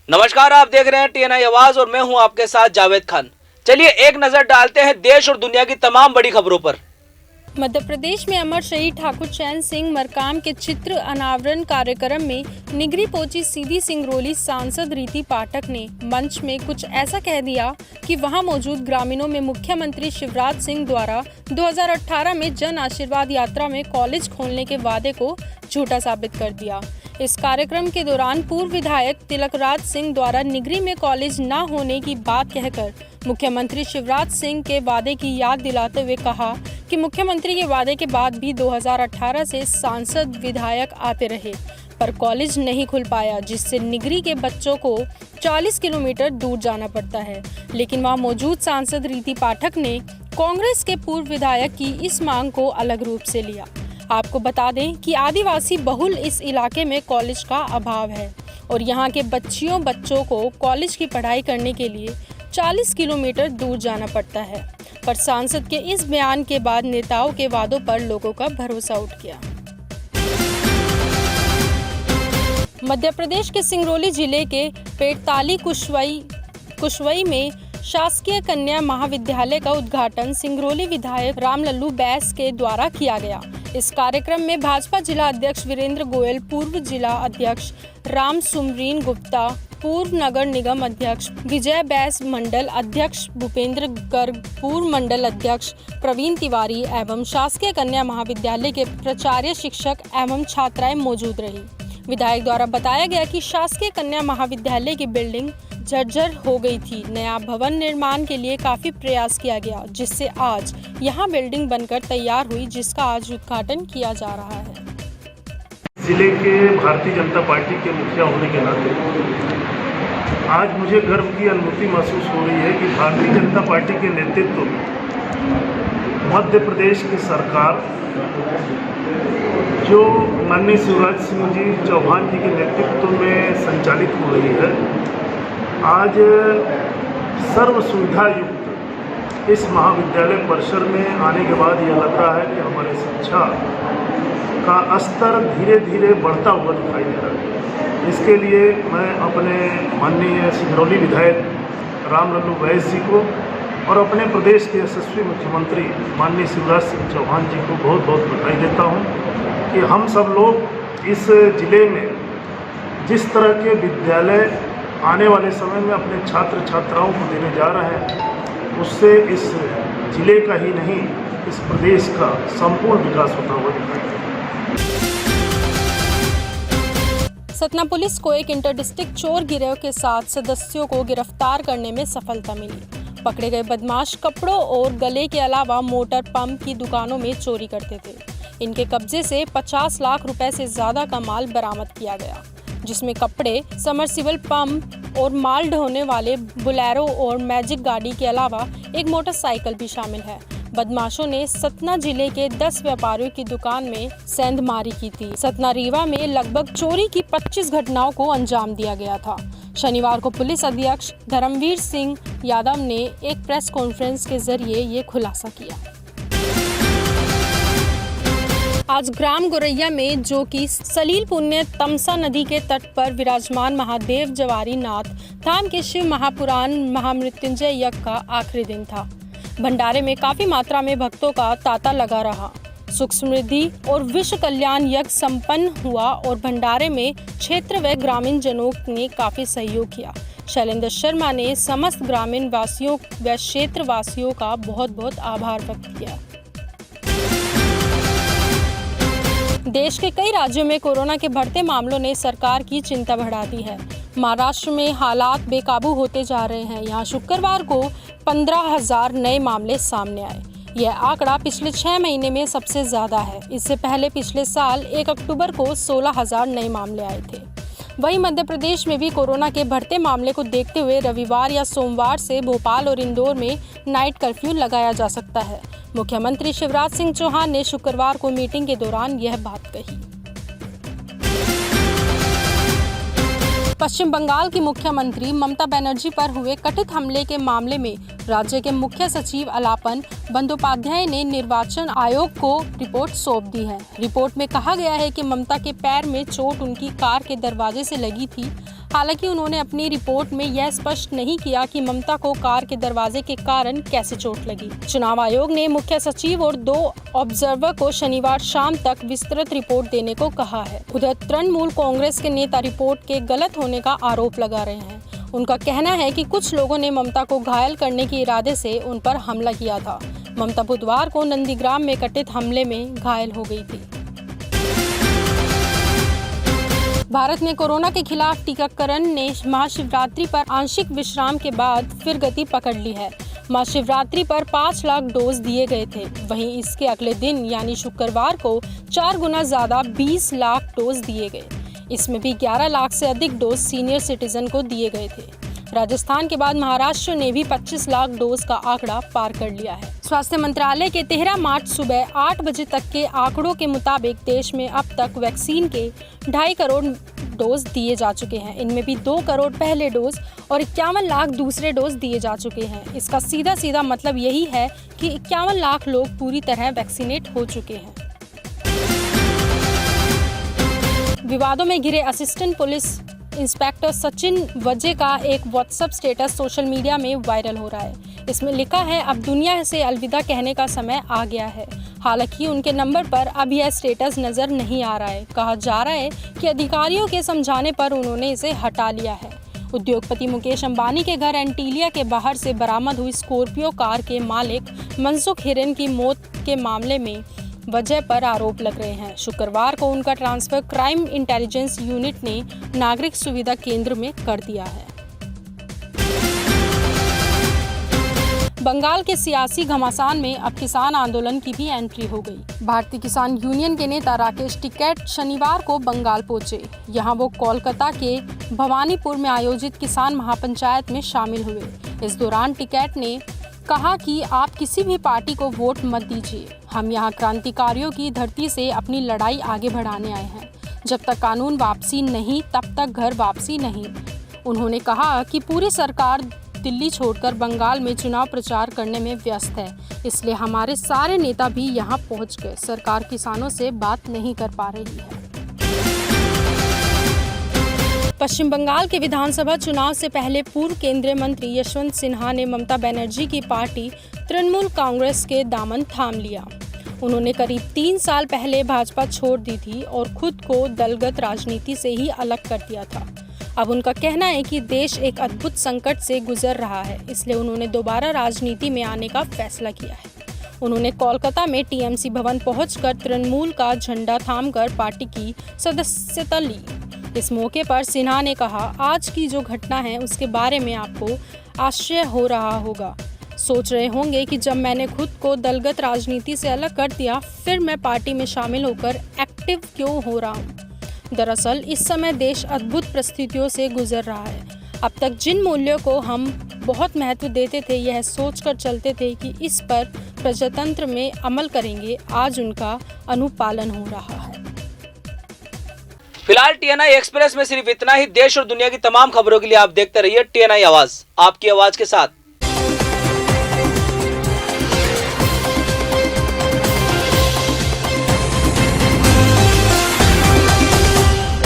नमस्कार, आप देख रहे हैं टीएनआई आवाज और मैं हूं आपके साथ जावेद खान। चलिए एक नजर डालते हैं देश और दुनिया की तमाम बड़ी खबरों पर। मध्य प्रदेश में अमर शहीद ठाकुर चैन सिंह मरकाम के चित्र अनावरण कार्यक्रम में निगरी पहुंची सीधी सिंगरौली सांसद रीति पाठक ने मंच में कुछ ऐसा कह दिया कि वहां मौजूद ग्रामीणों में मुख्यमंत्री शिवराज सिंह द्वारा 2018 में जन आशीर्वाद यात्रा में कॉलेज खोलने के वादे को झूठा साबित कर दिया। इस कार्यक्रम के दौरान पूर्व विधायक तिलकराज सिंह द्वारा निगरी में कॉलेज न होने की बात कहकर मुख्यमंत्री शिवराज सिंह के वादे की याद दिलाते हुए कहा कि मुख्यमंत्री के वादे के बाद भी 2018 से सांसद विधायक आते रहे पर कॉलेज नहीं खुल पाया, जिससे निगरी के बच्चों को 40 किलोमीटर दूर जाना पड़ता है। लेकिन वहां मौजूद सांसद रीति पाठक ने कांग्रेस के पूर्व विधायक की इस मांग को अलग रूप से लिया। आपको बता दें कि आदिवासी बहुल इस इलाके में कॉलेज का अभाव है और यहाँ के बच्चों को कॉलेज की पढ़ाई करने के लिए 40 किलोमीटर दूर जाना पड़ता है। पर सांसद के इस बयान के बाद नेताओं के वादों पर लोगों का भरोसा उठ गया। मध्य प्रदेश के सिंगरौली जिले के पेड़ताली कुशवई में शासकीय कन्या महाविद्यालय का उद्घाटन सिंगरौली विधायक रामलल्लू बैस के द्वारा किया गया। इस कार्यक्रम में भाजपा जिला अध्यक्ष वीरेंद्र गोयल, पूर्व जिला अध्यक्ष राम सुमरीन गुप्ता, पूर्व नगर निगम अध्यक्ष विजय बैस, मंडल अध्यक्ष भूपेंद्र गर्ग, पूर्व मंडल अध्यक्ष प्रवीण तिवारी एवं शासकीय कन्या महाविद्यालय के प्राचार्य, शिक्षक एवं छात्राएं मौजूद रही। विधायक द्वारा बताया गया कि शासकीय कन्या महाविद्यालय की बिल्डिंग जर्जर हो गई थी। नया भवन निर्माण के लिए काफी प्रयास किया गया, जिससे आज यहां बिल्डिंग बनकर तैयार हुई, जिसका आज उद्घाटन किया जा रहा है। जिले के भारतीय जनता पार्टी के मुखिया होने के नाते आज मुझे गर्व की अनुभूति महसूस हो रही है कि भारतीय जनता पार्टी के नेतृत्व में मध्य प्रदेश की सरकार, जो माननीय शिवराज सिंह जी चौहान जी के नेतृत्व में संचालित हो रही है, आज सर्व सुविधा युक्त इस महाविद्यालय परिसर में आने के बाद यह लग रहा है कि हमारे शिक्षा का स्तर धीरे धीरे बढ़ता हुआ दिखाई दे रहा है। इसके लिए मैं अपने माननीय सिंगरौली विधायक रामलल्लू बैस जी को और अपने प्रदेश के यशस्वी मुख्यमंत्री माननीय शिवराज सिंह चौहान जी को बहुत बहुत बधाई देता हूं कि हम सब लोग इस जिले में जिस तरह के विद्यालय आने वाले समय में अपने छात्र छात्राओं को देने जा रहे हैं, उससे इस जिले का ही नहीं, इस प्रदेश का संपूर्ण विकास होता हुआ दिखाई देता है। सतना पुलिस को एक इंटर डिस्ट्रिक्ट चोर गिरोह के 7 सदस्यों को गिरफ्तार करने में सफलता मिली। पकड़े गए बदमाश कपड़ों और गले के अलावा मोटर पंप की दुकानों में चोरी करते थे। इनके कब्जे से 50 लाख रुपए से ज्यादा का माल बरामद किया गया, जिसमें कपड़े, समरसिबल पंप और माल ढोने वाले बुलेरो और मैजिक गाड़ी के अलावा एक मोटरसाइकिल भी शामिल है। बदमाशों ने सतना जिले के 10 व्यापारियों की दुकान में सेंधमारी की थी। सतना रीवा में लगभग चोरी की 25 घटनाओं को अंजाम दिया गया था। शनिवार को पुलिस अधीक्षक धर्मवीर सिंह यादव ने एक प्रेस कॉन्फ्रेंस के जरिए ये खुलासा किया। आज ग्राम गोरैया में, जो कि सलील पुण्य तमसा नदी के तट पर विराजमान महादेव जवारी नाथ धाम के शिव महापुराण महामृत्युंजय यज्ञ का आखिरी दिन था। भंडारे में काफी मात्रा में भक्तों का तांता लगा रहा। सुख समृद्धि और विश्व कल्याण यज्ञ संपन्न हुआ और भंडारे में क्षेत्र व ग्रामीण जनों ने काफी सहयोग किया। शैलेंद्र शर्मा ने समस्त ग्रामीण वासियों व क्षेत्र वासियों का बहुत बहुत आभार व्यक्त किया। देश के कई राज्यों में कोरोना के बढ़ते मामलों ने सरकार की चिंता बढ़ा दी है। महाराष्ट्र में हालात बेकाबू होते जा रहे हैं। यहाँ शुक्रवार को 15,000 नए मामले सामने आए। यह आंकड़ा पिछले 6 महीने में सबसे ज्यादा है। इससे पहले पिछले साल 1 अक्टूबर को 16,000 नए मामले आए थे। वहीं मध्य प्रदेश में भी कोरोना के बढ़ते मामले को देखते हुए रविवार या सोमवार से भोपाल और इंदौर में नाइट कर्फ्यू लगाया जा सकता है। मुख्यमंत्री शिवराज सिंह चौहान ने शुक्रवार को मीटिंग के दौरान यह बात कही। पश्चिम बंगाल की मुख्यमंत्री ममता बनर्जी पर हुए कथित हमले के मामले में राज्य के मुख्य सचिव अलापन बंदोपाध्याय ने निर्वाचन आयोग को रिपोर्ट सौंप दी है। रिपोर्ट में कहा गया है कि ममता के पैर में चोट उनकी कार के दरवाजे से लगी थी। हालांकि उन्होंने अपनी रिपोर्ट में यह स्पष्ट नहीं किया कि ममता को कार के दरवाजे के कारण कैसे चोट लगी। चुनाव आयोग ने मुख्य सचिव और 2 ऑब्जर्वर को शनिवार शाम तक विस्तृत रिपोर्ट देने को कहा है। उधर तृणमूल कांग्रेस के नेता रिपोर्ट के गलत होने का आरोप लगा रहे हैं। उनका कहना है कि कुछ लोगों ने ममता को घायल करने के इरादे से उन पर हमला किया था। ममता बुधवार को नंदीग्राम में कथित हमले में घायल हो गई थी। भारत में कोरोना के खिलाफ टीकाकरण ने महाशिवरात्रि पर आंशिक विश्राम के बाद फिर गति पकड़ ली है। महाशिवरात्रि पर 5 लाख डोज दिए गए थे। वहीं इसके अगले दिन यानी शुक्रवार को 4 गुना ज्यादा 20 लाख डोज दिए गए। इसमें भी 11 लाख से अधिक डोज सीनियर सिटीजन को दिए गए थे। राजस्थान के बाद महाराष्ट्र ने भी 25 लाख डोज का आंकड़ा पार कर लिया है। स्वास्थ्य मंत्रालय के 13 मार्च सुबह 8 बजे तक के आंकड़ों के मुताबिक देश में अब तक वैक्सीन के 2.5 करोड़ डोज दिए जा चुके हैं। इनमें भी 2 करोड़ पहले डोज और 51 लाख दूसरे डोज दिए जा चुके हैं। इसका सीधा मतलब यही है कि 51 लाख लोग पूरी तरह वैक्सीनेट हो चुके हैं। विवादों में घिरे असिस्टेंट पुलिस इंस्पेक्टर सचिन वजे का एक व्हाट्सएप स्टेटस सोशल मीडिया में वायरल हो रहा है। इसमें लिखा है, अब दुनिया से अलविदा कहने का समय आ गया है। हालांकि उनके नंबर पर अब यह स्टेटस नजर नहीं आ रहा है। कहा जा रहा है कि अधिकारियों के समझाने पर उन्होंने इसे हटा लिया है। उद्योगपति मुकेश अंबानी के घर एंटीलिया के बाहर से बरामद हुई स्कॉर्पियो कार के मालिक मनसुख हिरेन की मौत के मामले में वजह पर आरोप लग रहे हैं। शुक्रवार को उनका ट्रांसफर क्राइम इंटेलिजेंस यूनिट ने नागरिक सुविधा केंद्र में कर दिया है। बंगाल के सियासी घमासान में अब किसान आंदोलन की भी एंट्री हो गई। भारतीय किसान यूनियन के नेता राकेश टिकैत शनिवार को बंगाल पहुंचे। यहां वो कोलकाता के भवानीपुर में आयोजित किसान महापंचायत में शामिल हुए। इस दौरान टिकैत ने कहा कि आप किसी भी पार्टी को वोट मत दीजिए। हम यहाँ क्रांतिकारियों की धरती से अपनी लड़ाई आगे बढ़ाने आए हैं। जब तक कानून वापसी नहीं तब तक घर वापसी नहीं। उन्होंने कहा कि पूरी सरकार दिल्ली छोड़कर बंगाल में चुनाव प्रचार करने में व्यस्त है, इसलिए हमारे सारे नेता भी यहाँ पहुँच गए। सरकार किसानों से बात नहीं कर पा रही है। पश्चिम बंगाल के विधानसभा चुनाव से पहले पूर्व केंद्रीय मंत्री यशवंत सिन्हा ने ममता बनर्जी की पार्टी तृणमूल कांग्रेस के दामन थाम लिया। उन्होंने करीब 3 साल पहले भाजपा छोड़ दी थी और खुद को दलगत राजनीति से ही अलग कर दिया था। अब उनका कहना है कि देश एक अद्भुत संकट से गुजर रहा है, इसलिए उन्होंने दोबारा राजनीति में आने का फैसला किया है। उन्होंने कोलकाता में टीएमसी भवन पहुंचकर तृणमूल का झंडा थामकर पार्टी की सदस्यता ली। इस मौके पर सिन्हा ने कहा, आज की जो घटना है उसके बारे में आपको आश्चर्य हो रहा होगा। सोच रहे होंगे कि जब मैंने खुद को दलगत राजनीति से अलग कर दिया, फिर मैं पार्टी में शामिल होकर एक्टिव क्यों हो रहा हूँ। दरअसल इस समय देश अद्भुत परिस्थितियों से गुजर रहा है। अब तक जिन मूल्यों को हम बहुत महत्व देते थे, यह सोचकर चलते थे कि इस पर प्रजातंत्र में अमल करेंगे, आज उनका अनुपालन हो रहा है। फिलहाल TNI एक्सप्रेस में सिर्फ इतना ही। देश और दुनिया की तमाम खबरों के लिए आप देखते रहिए TNI आवाज, आपकी आवाज के साथ।